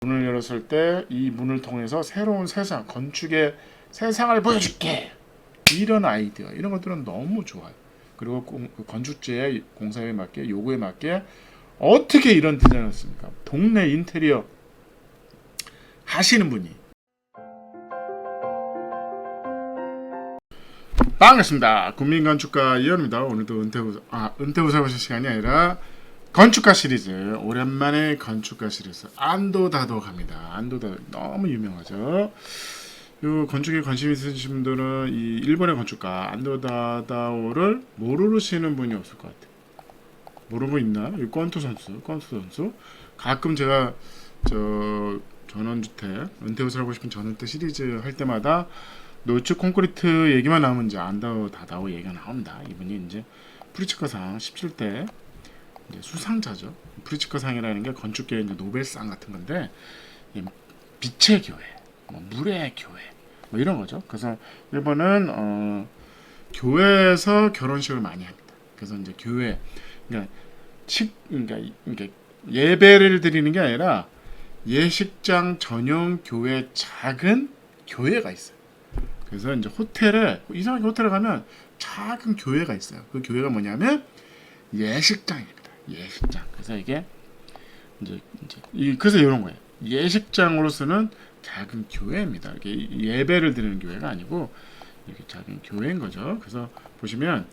문을 열었을 때 이 문을 통해서 새로운 세상, 건축의 세상을 보여줄게. 이런 아이디어, 이런 것들은 너무 좋아요. 그리고 그 건축주의 공사에 맞게, 요구에 맞게 어떻게 이런 디자인을 했습니까? 동네 인테리어 하시는 분이. 반갑습니다. 국민건축가 이현입니다. 오늘도 은퇴우사 보실 시간이 아니라 건축가 시리즈, 오랜만에 건축가 시리즈 안도다도 갑니다. 안도다도 너무 유명하죠. 요 건축에 관심 있으신 분들은 이 일본의 건축가 안도다다오를 모르시는 분이 없을 것 같아요. 모르고 있나? 이 권투 선수. 가끔 제가 전원주택 은퇴우사 하고 싶은 전원주택 시리즈 할 때마다 노출 콘크리트 얘기만 나오면 이제 안도다다오 얘기가 나옵니다. 이분이 이제 프리츠커상 17대 수상자죠. 프리츠커상이라는 게 건축계의 이제 노벨상 같은 건데, 빛의 교회, 물의 교회, 이런 거죠. 그래서 일본은 교회에서 결혼식을 많이 합니다. 그래서 이제 교회, 그러니까 예배를 드리는 게 아니라 예식장 전용 교회, 작은 교회가 있어요. 그래서 이제 이상하게 호텔에 가면 작은 교회가 있어요. 그 교회가 뭐냐면 예식장입니다. 예식장. 그래서 이게 그래서 이런 거예요. 예식장으로서는 작은 교회입니다. 이게 예배를 드리는 교회가 아니고 이렇게 작은 교회인 거죠. 그래서 보시면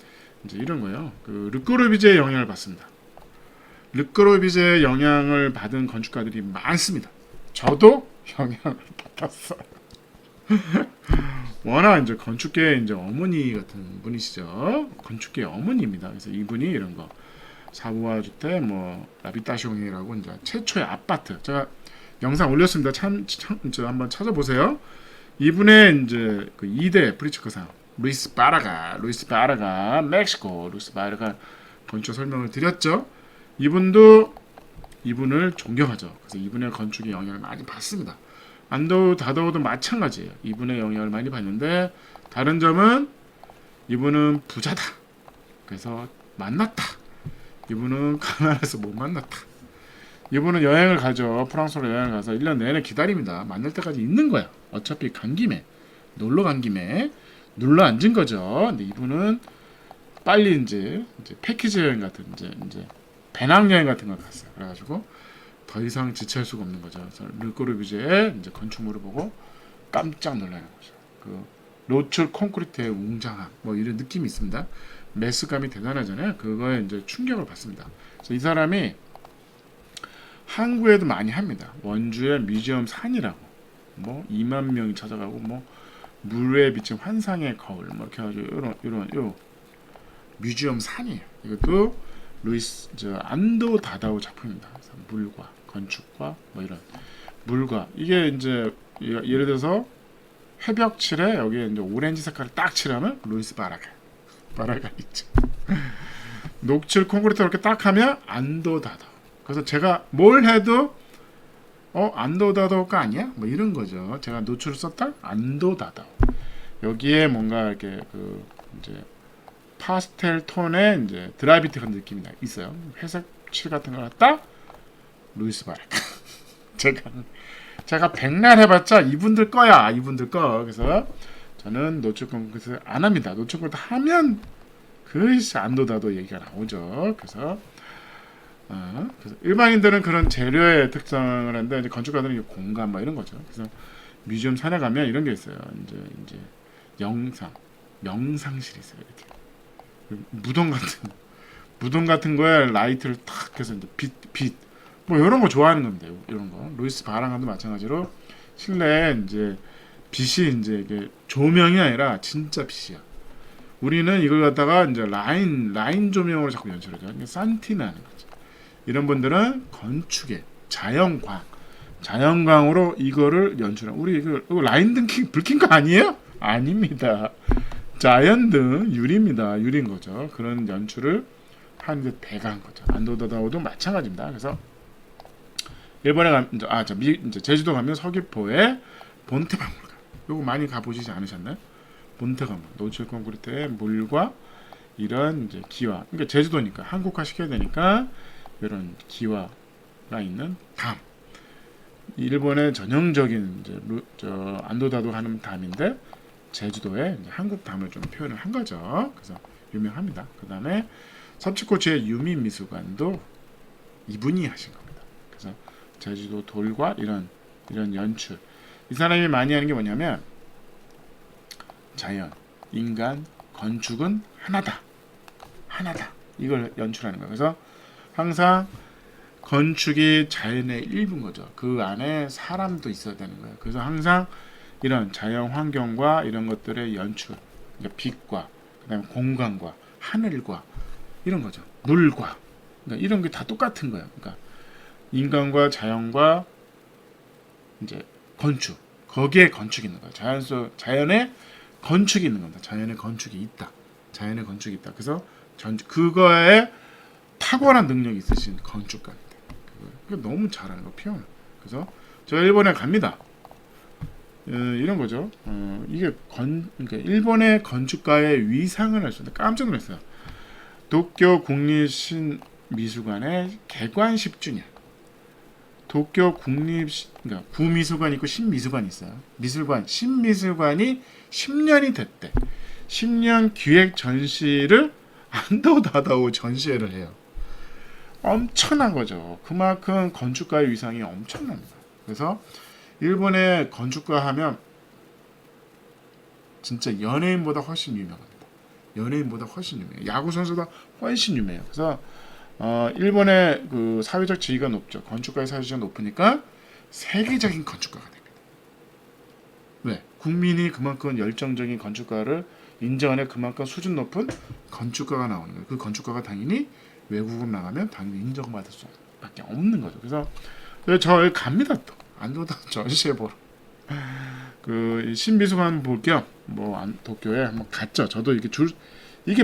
이제 이런 거예요. 그 르꼬르비제의 영향을 받습니다. 르꼬르비제의 영향을 받은 건축가들이 많습니다. 저도 영향을 받았어요. 워낙 이제 건축계의 이제 어머니 같은 분이시죠. 건축계의 어머니입니다. 그래서 이분이 이런 거 사부화 주택, 라비타숑이라고 이제 최초의 아파트. 제가 영상 올렸습니다. 한번 찾아보세요. 이분의 이제 그 2대 프리츠커상 루이스 바라가 멕시코 루이스 바라가 건축 설명을 드렸죠. 이분을 존경하죠. 그래서 이분의 건축의 영향을 많이 받습니다. 안도다다오도 마찬가지예요. 이분의 영향을 많이 받는데 다른 점은 이분은 부자다. 그래서 만났다. 이분은 가난해서 못 만났다. 이분은 여행을 가죠. 프랑스로 여행을 가서 1년 내내 기다립니다. 만날 때까지 있는 거야. 어차피 놀러 간 김에 눌러 앉은 거죠. 근데 이분은 빨리 이제 패키지 여행 같은 이제 배낭 여행 같은 걸 갔어요. 그래가지고 더 이상 지체할 수가 없는 거죠. 그래서 르꼬르비제의 이제 건축물을 보고 깜짝 놀라는 거죠. 그 노출 콘크리트의 웅장함, 이런 느낌이 있습니다. 매스감이 대단하잖아요. 그거에 이제 충격을 받습니다. 그래서 이 사람이 한국에도 많이 합니다. 원주의 뮤지엄 산이라고 2만 명이 찾아가고 물에 비친 환상의 거울 이렇게 해가지고 이런 뮤지엄 산이에요. 이것도 안도 다다오 작품입니다. 그래서 물과 건축과 이런 물과 이게 이제 예를 들어서 회벽 칠에 여기에 이제 오렌지 색깔을 딱 칠하면 루이스 바라가 있죠. 녹칠 콘크리트 이렇게 딱 하면 안도다다오. 그래서 제가 뭘 해도 안도다다오가 아니야? 이런 거죠. 제가 노출을 썼다? 안도다다오. 여기에 뭔가 이렇게 이제 파스텔 톤의 이제 드라이비티 같은 느낌이 있어요. 회색 칠 같은 거 갖다 루이스 바라가. 제가 백날 해봤자 이분들 거야. 이분들 거. 그래서 저는 노출 콘크리트 안 합니다. 노출 콘크리트 하면 안도다도 얘기가 나오죠. 그래서 일반인들은 그런 재료의 특성을 하는데 이제 건축가들은 공간 이런 거죠. 그래서 뮤지엄 산에 가면 이런 게 있어요. 이제 명상실이 있어요. 이렇게 무덤 같은 거에 라이트를 탁 해서 이제 빛 이런 거 좋아하는 건데 이런 거 루이스 바랑도 마찬가지로 실내에 이제 빛이 이제 이게 조명이 아니라 진짜 빛이야. 우리는 이걸 갖다가 이제 라인 조명으로 자꾸 연출하죠. 산티나는 거죠. 이런 분들은 건축의 자연광으로 이거를 연출하고 우리 이거 라인 등 불킨 거 아니에요? 아닙니다. 자연등 유리입니다. 유리인 거죠. 그런 연출을 하는데 배가한 거죠. 안도다다오도 마찬가지입니다. 그래서 일본에 가면 이제 제주도 가면 서귀포에 본테박물관. 요거 많이 가보시지 않으셨나요? 본테박물관. 노출 콘크리트의 물과 이런 이제 기와. 그러니까 제주도니까 한국화 시켜야 되니까 이런 기와가 있는 담. 일본의 전형적인 이제 안도다도 하는 담인데 제주도에 이제 한국 담을 좀 표현을 한 거죠. 그래서 유명합니다. 그 다음에 섭지코치의 유미 미술관도 이분이 하신 겁니다. 그래서 제주도 돌과 이런 연출. 이 사람이 많이 하는 게 뭐냐면 자연, 인간, 건축은 하나다. 이걸 연출하는 거예요. 그래서 항상 건축이 자연의 일부인 거죠. 그 안에 사람도 있어야 되는 거예요. 그래서 항상 이런 자연 환경과 이런 것들의 연출, 그러니까 빛과 그다음에 공간과 하늘과 이런 거죠. 물과 그러니까 이런 게 다 똑같은 거예요. 그러니까 인간과 자연과 이제 건축 거기에 건축이 있는 거예요. 자연에 건축이 있는 겁니다. 자연에 건축이 있다. 그래서 그거에 탁월한 능력이 있으신 건축가입니다. 그거 너무 잘하는 거 표현. 그래서 저 일본에 갑니다. 이런 거죠. 이게 그러니까 일본의 건축가의 위상을 알 수 있는데 깜짝 놀랐어요. 도쿄 국립신미술관의 개관 10주년. 도쿄 그러니까 구미술관 있고 신미술관이 있어요. 신미술관이 10년이 됐대. 10년 기획 전시를 안도 다다오 전시회를 해요. 엄청난 거죠. 그만큼 건축가의 위상이 엄청납니다. 그래서 일본의 건축가 하면 진짜 연예인보다 훨씬 유명합니다. 야구 선수보다 훨씬 유명해요. 그래서 일본의 그 사회적 지위가 높죠. 건축가의 사회적 높으니까 세계적인 건축가가 됩니다. 왜? 국민이 그만큼 열정적인 건축가를 인정하는 그만큼 수준 높은 건축가가 나오는 거예요. 그 건축가가 당연히 외국으로 나가면 당연히 인정받을 수밖에 없는 거죠. 그래서 저 갑니다 또 안도다 전시회 보러. 그 신미술관 볼 겸 도쿄에 한번 갔죠. 저도 이게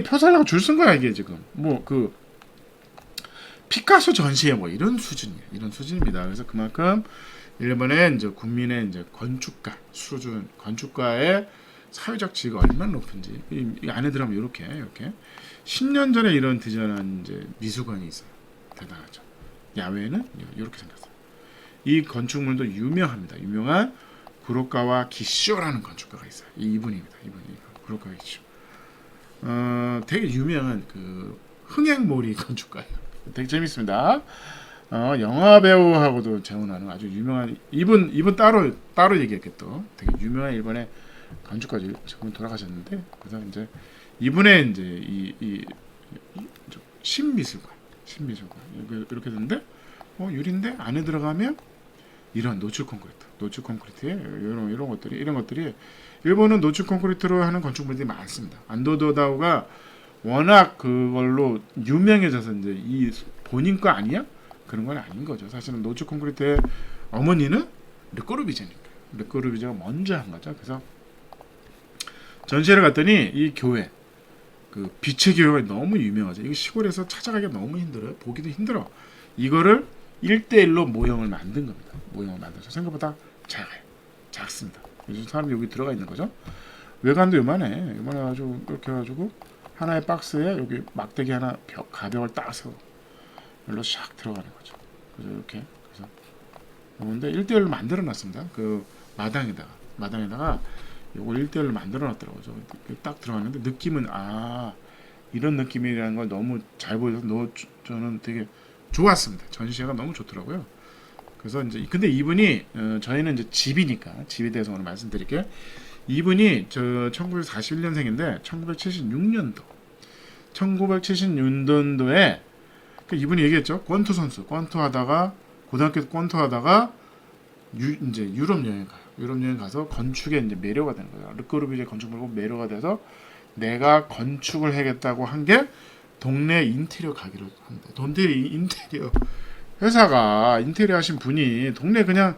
표 살라고 줄 쓴 거야 이게 지금 그 피카소 전시회 이런 수준입니다. 그래서 그만큼 일본의 이제 국민의 이제 건축가 수준, 건축가의 사회적 지위가 얼마나 높은지 이 안에 들어가면 이렇게 10년 전에 이런 디자인한 이제 미술관이 있어요. 대단하죠. 야외는 이렇게 생겼어요. 이 건축물도 유명합니다. 유명한 구로카와 기쇼라는 건축가가 있어요. 이분입니다. 구로카와 기쇼. 되게 유명한 그 흥행몰이 건축가예요. 되게 재밌습니다. 영화 배우하고도 재혼하는 아주 유명한 이분 따로 얘기했겠죠. 되게 유명한 일본의 건축가죠. 지금 돌아가셨는데 그래서 이제 이분의 이제 이 신미술관 이렇게 되는데 유리인데 안에 들어가면 이런 노출 콘크리트에 이런 것들이 일본은 노출 콘크리트로 하는 건축물들이 많습니다. 안도도다오가 워낙 그걸로 유명해져서 이제 이 본인 거 아니야? 그런 건 아닌 거죠. 사실은 노출 콘크리트의 어머니는 르꼬르비제니까. 르꼬르비제가 먼저 한 거죠. 그래서 전시회를 갔더니 이 교회, 그 빛의 교회가 너무 유명하죠. 이거 시골에서 찾아가기가 너무 힘들어요. 보기도 힘들어. 이거를 1대1로 모형을 만든 겁니다. 모형을 만들어서 생각보다 작습니다. 요즘 사람이 여기 들어가 있는 거죠. 외관도 요만해가지고 이렇게 해가지고 하나의 박스에 여기 막대기 하나 가벽을 딱 세워 여기로 샥 들어가는 거죠. 그래서 이렇게 그래서 근데 1대1로 만들어놨습니다. 그 마당에다가 이걸 1대1로 만들어놨더라고요. 딱 들어갔는데 느낌은 이런 느낌이라는 걸 너무 잘 보여서 저는 되게 좋았습니다. 전시회가 너무 좋더라고요. 그래서 이제 근데 이분이 저희는 이제 집에 대해서 오늘 말씀드릴게요. 이분이 1941년생인데 1976년도에 이분이 얘기했죠. 권투 선수, 고등학교 때 권투하다가 이제 유럽 여행 가서 건축에 이제 매료가 되는 거예요. 르꼬르비제 건축물 보고 매료가 돼서 내가 건축을 하겠다고 한 게 동네 인테리어 가기로 합니다. 동네 인테리어 회사가 인테리어 하신 분이 동네 그냥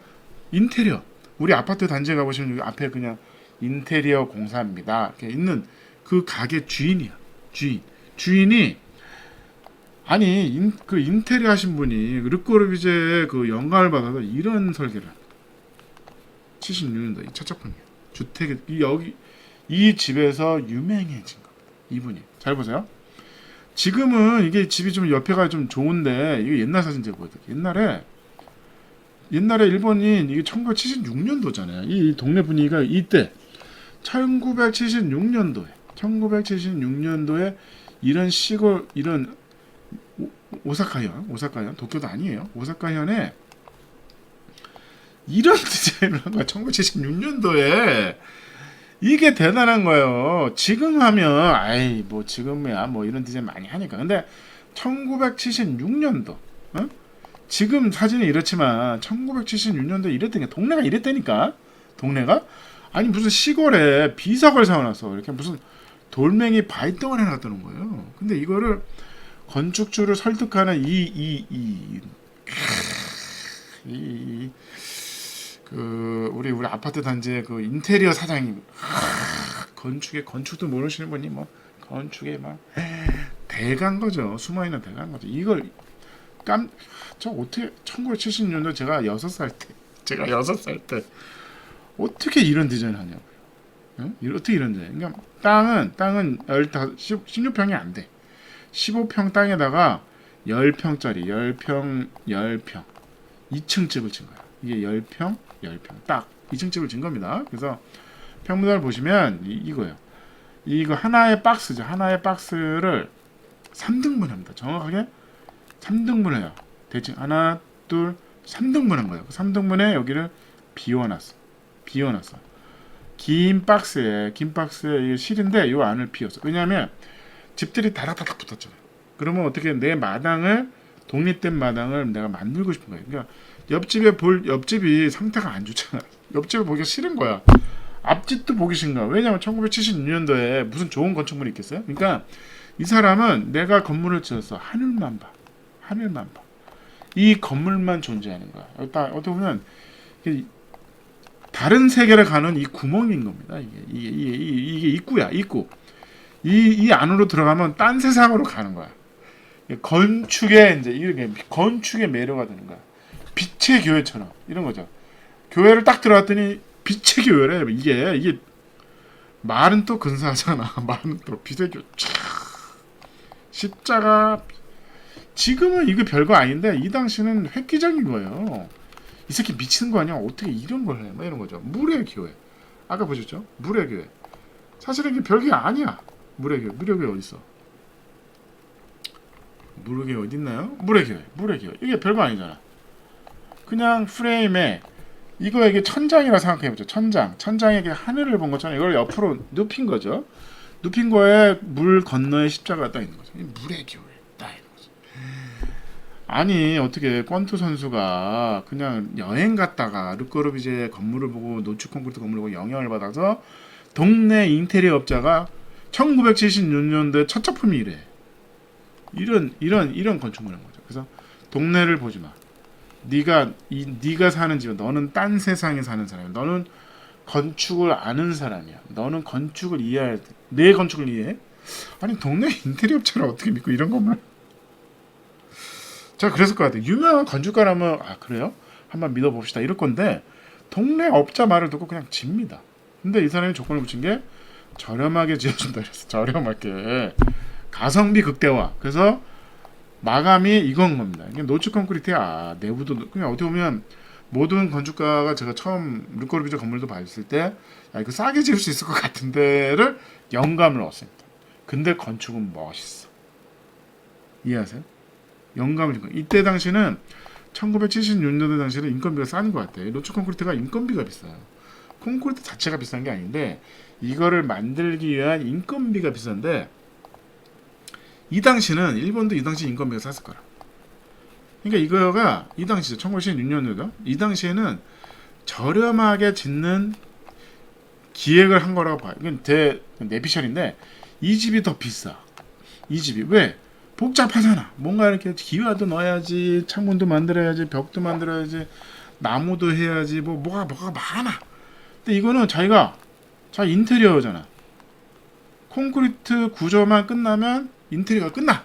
인테리어 우리 아파트 단지에 가보시면 여기 앞에 그냥 인테리어 공사입니다. 이렇게 있는 그 가게 주인이야. 주인이 그 인테리어 하신 분이 르꼬르비제의 그 영감을 받아서 이런 설계를 합니다. 76년도 첫 작품이에요. 주택이 이 집에서 유명해진 겁니다. 이분이 잘 보세요. 지금은 이게 집이 좀 옆에가 좀 좋은데 이게 옛날 사진 제가 보여드릴게요. 옛날에 옛날에 일본인 이게 1976년도잖아요. 이 동네 분위기가 이때 1976년도에 이런 시골 이런 오사카현 도쿄도 아니에요. 오사카현에 이런 디자인을 한 거야. 1976년도에 이게 대단한 거예요. 지금 하면 아이 뭐 지금이야 뭐 이런 디자인 많이 하니까. 근데 1976년도 지금 사진이 이렇지만 1976년도에 이랬던 게 동네가 이랬다니까. 동네가 아니 무슨 시골에 비석을 세워놨어. 이렇게 무슨 돌멩이 발등을 해놨다는 거예요. 근데 이거를 건축주를 설득하는 우리 아파트 단지의 그 인테리어 사장님 건축도 모르시는 분이 뭐 건축에 막 대간 거죠. 숨어있는 대간 거죠. 이걸 저 어떻게 1970년도 제가 6살 때 어떻게 이런 디자인을 하냐고요. 응? 어떻게 이런 디자인. 그러니까 땅은 16평이 안 돼. 15평 땅에다가 10평짜리 10평 2층 집을 진 거야. 이게 10평 딱 2층 집을 진 겁니다. 그래서 평면을 보시면 이거예요. 이거 하나의 박스죠. 하나의 박스를 3등분 합니다. 정확하게 3등분 해요. 대칭 하나 둘 3등분 한 거예요. 3등분에 여기를 비워놨어. 긴 박스에 이게 실인데 이 안을 비웠어. 왜냐하면 집들이 다닥다닥 붙었잖아요. 그러면 어떻게 내 마당을 독립된 마당을 내가 만들고 싶은 거예요. 그러니까 옆집이 상태가 안 좋잖아. 옆집을 보기가 싫은 거야. 앞집도 보기 싫은 거야. 왜냐면 1976년도에 무슨 좋은 건축물이 있겠어요? 그러니까 이 사람은 내가 건물을 지었어. 하늘만 봐. 이 건물만 존재하는 거야. 어떻게 보면 다른 세계를 가는 이 구멍인 겁니다. 이게 입구야. 이 안으로 들어가면 딴 세상으로 가는 거야. 건축의 이제 이렇게 건축의 매료가 되는 거야. 빛의 교회처럼 이런 거죠. 교회를 딱 들어갔더니 빛의 교회래. 이게 말은 또 근사하잖아. 말은 또 빛의 교회. 십자가. 지금은 이거 별거 아닌데 이 당시는 획기적인 거예요. 이 새끼 미치는 거 아니야? 어떻게 이런 걸 해? 막 이런 거죠. 물의 교회. 아까 보셨죠? 물의 교회. 사실은 이게 별게 아니야. 물의 교회 어디 있어? 물의 교회 어디 있나요? 물의 교회. 이게 별거 아니잖아. 그냥 프레임에 이게 천장이라 생각해보죠. 천장에 하늘을 본 것처럼 이걸 옆으로 눕힌 거죠. 눕힌 거에 물 건너에 십자가가 딱 있는 거죠. 물의 교회 딱 있는 거죠. 아니 어떻게 권투 선수가 그냥 여행 갔다가 르꼬르비제 건물을 보고 노출 콘크리트 건물을 보고 영향을 받아서 동네 인테리어 업자가 1976년도에 첫 작품이 이래. 이런 건축물을 한 거죠. 그래서 동네를 보지 마. 네가 사는 집은 너는 딴 세상에 사는 사람이야. 너는 건축을 아는 사람이야. 너는 건축을 이해할 때 내 건축을 이해해? 아니 동네 인테리어 업체를 어떻게 믿고 이런 건물? 자 그랬을 것 같아요. 유명한 건축가라면 그래요? 한번 믿어봅시다 이럴 건데 동네 업자 말을 듣고 그냥 집니다. 근데 이 사람이 조건을 붙인 게 저렴하게 지어준다 그랬어. 저렴하게 가성비 극대화. 그래서 마감이 이건 겁니다. 이게 노출 콘크리트야. 내부도 그냥 어떻게 보면 모든 건축가가 제가 처음 르꼬르비제 건물도 봤을 때 이거 싸게 지을 수 있을 것 같은데를 영감을 얻습니다. 근데 건축은 멋있어. 이해하세요? 영감을 준 거예요. 이때 당시는 1976년도 당시는 인건비가 싼 것 같아요. 노출 콘크리트가 인건비가 비싸요. 콘크리트 자체가 비싼 게 아닌데 이거를 만들기 위한 인건비가 비싼데 이 당시는 일본도 이 당시 인건비가 쌌을 거라. 그러니까 이거가 이 당시 1916년도죠. 이 당시에는 저렴하게 짓는 기획을 한 거라고 봐요. 이건 내비셜인데 이 집이 더 비싸. 이 집이 왜? 복잡하잖아. 뭔가 이렇게 기와도 넣어야지, 창문도 만들어야지, 벽도 만들어야지, 나무도 해야지, 뭐가 많아. 근데 이거는 자기가 인테리어잖아. 콘크리트 구조만 끝나면 인테리어가 끝나.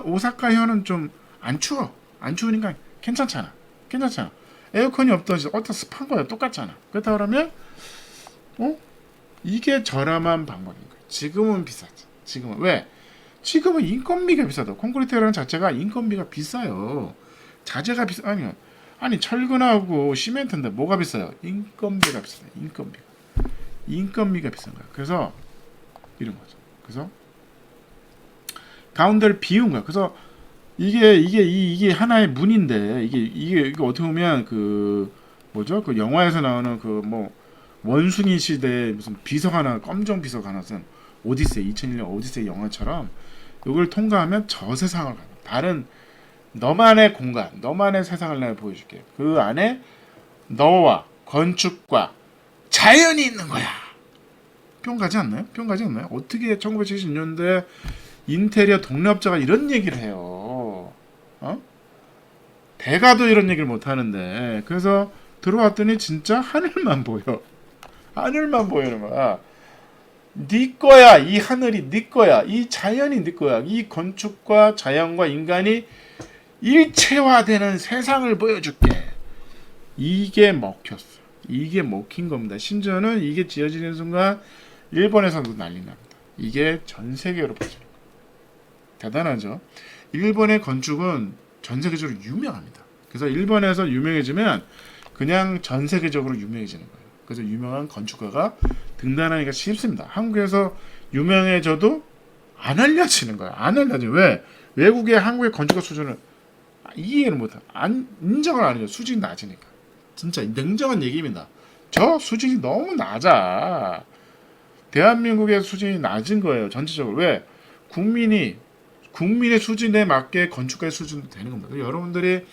오사카현은 좀 안 추워. 안 추우니까 괜찮잖아. 에어컨이 없던지 어디다 습한 거야. 똑같잖아. 그렇다 그러면 이게 저렴한 방법인 거야. 지금은 비싸지. 지금은 왜? 지금은 인건비가 비싸다. 콘크리트라는 자체가 인건비가 비싸요. 자재가 비싸 아니 철근하고 시멘트인데 뭐가 비싸요? 인건비가 비싸요. 인건비가 비싼 거야. 그래서 이런 거죠. 그래서 가운데를 비운 거야. 그래서 이게 하나의 문인데 이게 어떻게 보면 그 뭐죠? 그 영화에서 나오는 그 뭐 원숭이 시대 무슨 비석 하나 검정 비석 하나 쓴 오디세이 2001년 오디세이 영화처럼 이걸 통과하면 저 세상을 가요. 다른 너만의 공간, 너만의 세상을 내가 보여줄게. 그 안에 너와 건축과 자연이 있는 거야. 뿅 가지 않나요? 뿅 가지 않나요? 어떻게 1970년대 인테리어 동료업자가 이런 얘기를 해요. 대가도 이런 얘기를 못 하는데. 그래서 들어왔더니 진짜 하늘만 보여. 하늘만 보이는 거야. 네 거야. 이 하늘이 네 거야. 이 자연이 네 거야. 이 건축과 자연과 인간이 일체화되는 세상을 보여줄게. 이게 먹혔어. 이게 먹힌 겁니다. 심지어는 이게 지어지는 순간 일본에서도 난리 납니다. 이게 전 세계로 퍼져요. 대단하죠. 일본의 건축은 전 세계적으로 유명합니다. 그래서 일본에서 유명해지면 그냥 전 세계적으로 유명해지는 거예요. 그래서 유명한 건축가가 등단하기가 쉽습니다. 한국에서 유명해져도 안 알려지는 거예요. 안 알려져. 왜? 외국의 한국의 건축가 수준을 이해를 못해. 인정을 안 해요. 수준이 낮으니까. 진짜 냉정한 얘기입니다. 저 수준이 너무 낮아. 대한민국의 수준이 낮은 거예요. 전체적으로. 왜? 국민의 수준에 맞게 건축가의 수준도 되는 겁니다. 여러분들이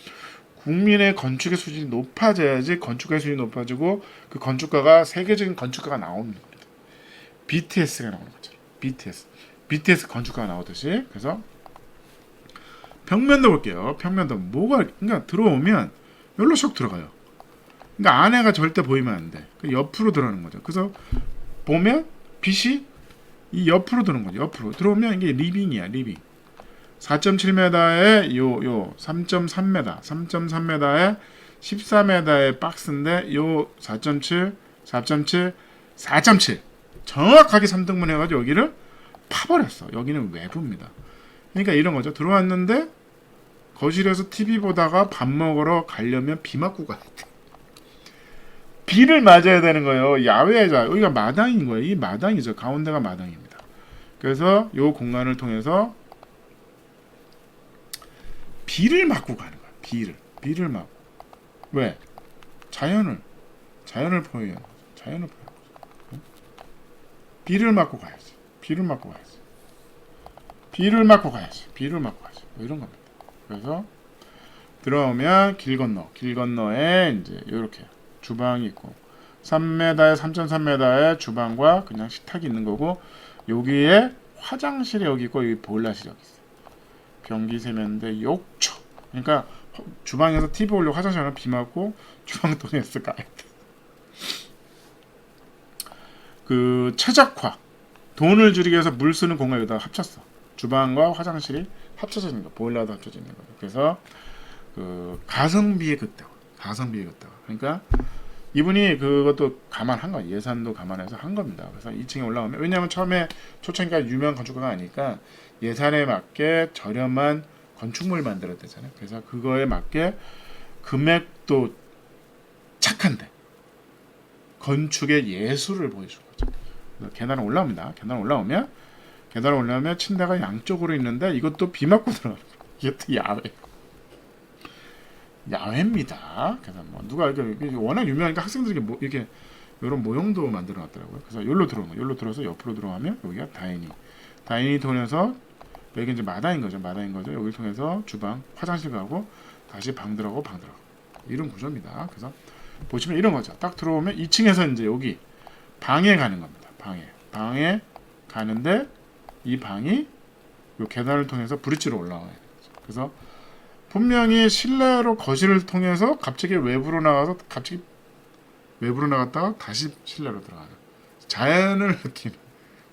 국민의 건축의 수준이 높아져야지 건축가의 수준이 높아지고 그 건축가가 세계적인 건축가가 나오는 겁니다. BTS가 나오는 거죠. BTS 건축가가 나오듯이. 그래서 평면도 볼게요. 평면도 뭐가 그러니까 들어오면 여기로 쏙 들어가요. 그러니까 안에가 절대 보이면 안 돼. 옆으로 들어가는 거죠. 그래서 보면 빛이 이 옆으로 드는 거죠. 옆으로 들어오면 이게 리빙이야. 리빙. 4.7m에 요 3.3m, 3.3m에 14m의 박스인데 요 4.7, 4.7, 4.7 정확하게 3등분 해가지고 여기를 파버렸어. 여기는 외부입니다. 그러니까 이런 거죠. 들어왔는데 거실에서 TV 보다가 밥 먹으러 가려면 비 맞고 가야 돼. 비를 맞아야 되는 거예요. 야외자 여기가 마당인 거예요. 이 마당이죠. 가운데가 마당입니다. 그래서 요 공간을 통해서 비를 맞고 가는 거야. 비를 맞고. 왜? 자연을 보여요. 자연을 보여. 비를 맞고 가야지. 비를 맞고 가야지. 뭐 이런 겁니다. 그래서 들어오면 길 건너에 이제 이렇게 주방이 있고 3m에 3.3m의 주방과 그냥 식탁이 있는 거고 여기에 화장실이 여기 있고 여기 보일러실이 여기 있어요. 변기 세면대 욕조. 그러니까 주방에서 TV 보려고 화장실 하나 비 맞고 주방통에서 가야 돼. 그 최적화. 돈을 줄이기 위해서 물 쓰는 공간을 여기다 합쳤어. 주방과 화장실이 합쳐져 있는 거. 보일러도 합쳐져 있는 거죠. 그래서 그 가성비의 극대화. 그러니까 이분이 그것도 감안한 거야. 예산도 감안해서 한 겁니다. 그래서 2층에 올라오면 왜냐하면 처음에 초창기가 유명 건축가가 아니니까 예산에 맞게 저렴한 건축물 만들어야 되잖아요. 그래서 그거에 맞게 금액도 착한데 건축의 예술을 보여준 거죠. 계단을 올라옵니다. 계단을 올라오면 침대가 양쪽으로 있는데 이것도 비 맞고 들어가는 거예요. 이것도 야외입니다. 그래서 뭐 누가 이렇게 워낙 유명하니까 학생들이 이렇게 이런 모형도 만들어 놨더라고요. 그래서 여기로 들어오는 거예요. 여기로 들어서 옆으로 들어가면 여기가 다이닝 통해서 여기 이제 마당인 거죠. 여기를 통해서 주방, 화장실 가고 다시 방 들어가고 이런 구조입니다. 그래서 보시면 이런 거죠. 딱 들어오면 2층에서 이제 여기 방에 가는 겁니다. 방에 가는데 이 방이 이 계단을 통해서 브릿지로 올라와요. 그래서 분명히 실내로 거실을 통해서 갑자기 외부로 나갔다가 다시 실내로 들어가는 자연을 느끼는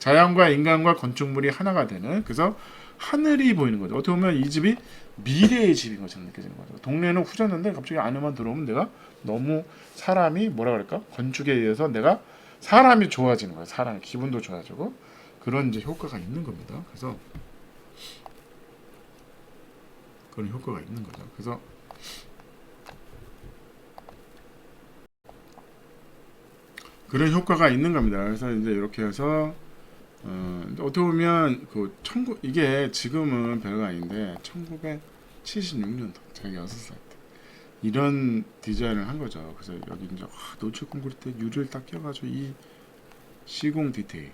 자연과 인간과 건축물이 하나가 되는 그래서 하늘이 보이는 거죠. 어떻게 보면 이 집이 미래의 집인 것처럼 느껴지는 거죠. 동네는 후졌는데 갑자기 안에만 들어오면 내가 너무 사람이 뭐라 그럴까? 건축에 의해서 내가 사람이 좋아지는 거예요. 사람의 기분도 좋아지고 그런 이제 효과가 있는 겁니다. 그래서 그런 효과가 있는 거죠. 그래서 그런 효과가 있는 겁니다. 그래서 이제 이렇게 해서 어떻게 보면 이게 지금은 별거 아닌데 1976년도 제가 6살 때 이런 디자인을 한 거죠. 그래서 여기 이제 노출 콘크리트 유리를 딱 껴가지고 이 시공 디테일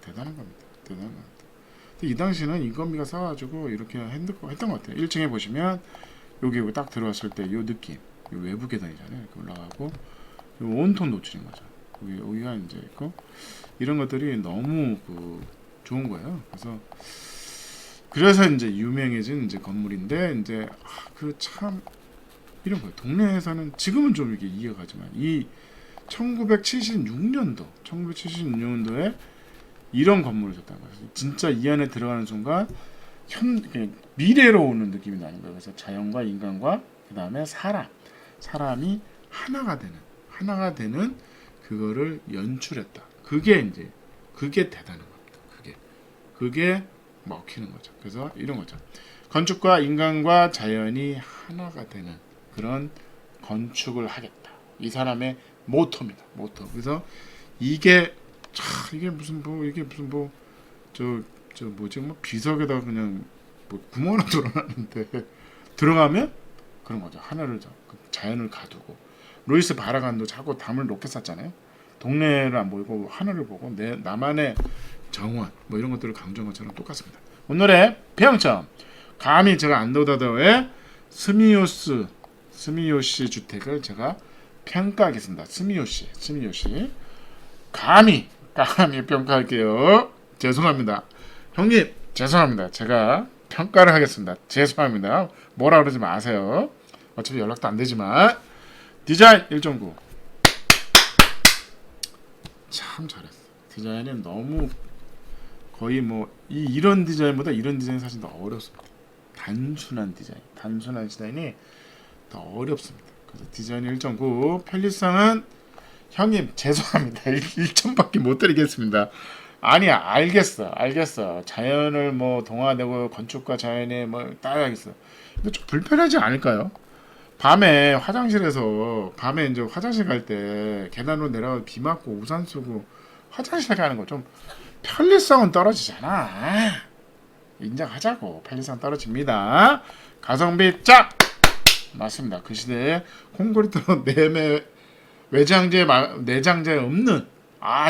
대단한 겁니다. 대단한 겁니다. 근데 이 당시는 인건비가 싸가지고 이렇게 했던 것 같아요. 1층에 보시면 여기 딱 들어왔을 때 이 느낌, 이 외부 계단이잖아요. 이렇게 올라가고 온통 노출인 거죠. 여기가 이제 있고 이런 것들이 너무 좋은 거예요. 그래서 이제 유명해진 이제 건물인데 이제 참 이런 거예요. 동네에서는 지금은 좀 이렇게 이해가지만 이 1976년도에 이런 건물을 줬다는 거예요. 진짜 이 안에 들어가는 순간 미래로 오는 느낌이 나는 거예요. 그래서 자연과 인간과 그 다음에 사람이 하나가 되는 그거를 연출했다. 그게 대단한 겁니다. 그게 먹히는 거죠. 그래서 이런 거죠. 건축과 인간과 자연이 하나가 되는 그런 건축을 하겠다. 이 사람의 모토입니다. 모토. 그래서 이게 무슨 비석에다가 그냥 구멍 하나 돌아놨는데 들어가면 그런 거죠. 하늘을 자연을 가두고 루이스 바라간도 자꾸 담을 높게 쌓잖아요. 동네를 안 보이고 하늘을 보고 나만의 정원 이런 것들을 강조한 것처럼 똑같습니다. 오늘의 평점 감히 제가 안도다도의 스미요시 주택을 제가 평가하겠습니다. 스미요시 감히 평가할게요. 죄송합니다. 형님 죄송합니다. 제가 평가를 하겠습니다. 죄송합니다. 뭐라 그러지 마세요. 어차피 연락도 안 되지만 디자인 1.9 참 잘했어. 디자인은 너무 거의 이런 디자인보다 이런 디자인 사실 더 어렵습니다. 단순한 디자인이 더 어렵습니다. 그래서 디자인 1.9 편리성은 형님 죄송합니다. 1점밖에 못 드리겠습니다. 아니야 알겠어. 자연을 동화되고 건축과 자연에 따라야겠어. 근데 좀 불편하지 않을까요? 밤에 이제 화장실 갈 때 계단으로 내려가 비 맞고 우산 쓰고 화장실 가는 거 좀 편리성은 떨어지잖아. 인정하자고. 편리성 떨어집니다. 가성비 짝 맞습니다. 그 시대에 콘크리트로 내장재 없는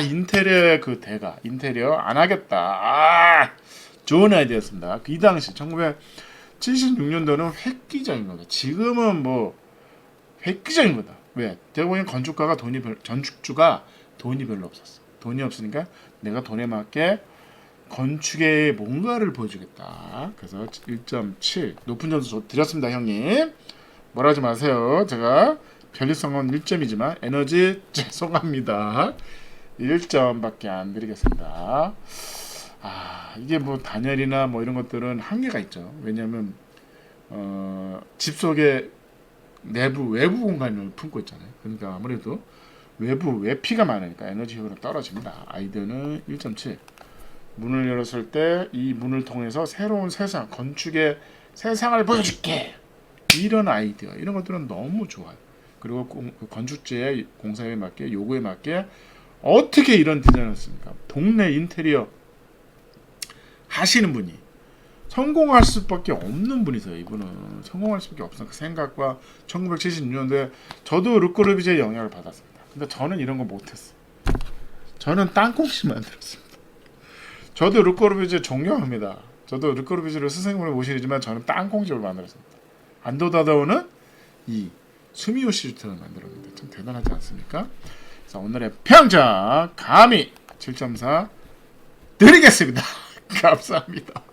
인테리어의 대가 인테리어 안 하겠다. 좋은 아이디어였습니다. 이 당시 1976년도는 획기적인 거다. 지금은 획기적인 거다. 왜? 대부분 건축주가 돈이 별로 없었어. 돈이 없으니까 내가 돈에 맞게 건축에 뭔가를 보여주겠다. 그래서 1.7 높은 점수 드렸습니다, 형님. 뭐라 하지 마세요. 제가 편리성은 1점이지만 에너지 죄송합니다. 1점밖에 안 드리겠습니다. 이게 단열이나 이런 것들은 한계가 있죠. 왜냐하면 집 속에 외부 공간을 품고 있잖아요. 그러니까 아무래도 외피가 많으니까 에너지 효율은 떨어집니다. 아이디어는 1.7 문을 열었을 때 이 문을 통해서 새로운 세상, 건축의 세상을 보여줄게. 이런 아이디어, 이런 것들은 너무 좋아요. 그리고 건축주의 공사에 맞게, 요구에 맞게 어떻게 이런 디자인을 했습니까? 동네 인테리어 하시는 분이 성공할 수밖에 없는 분이세요. 이분은 성공할 수밖에 없어. 그 생각과 1976년도에 저도 르꼬르비제의 영향을 받았습니다. 근데 저는 이런 거 못했어요. 저는 땅콩집 만들었습니다. 저도 르꼬르비제 존경합니다. 저도 르꼬르비제를 스승으로 모시지만 저는 땅콩집을 만들었습니다. 안도다다오는 이 스미요시 주택을 만들었는데 참 대단하지 않습니까? 그래서 오늘의 평점 감히 7.4 드리겠습니다. 감사합니다.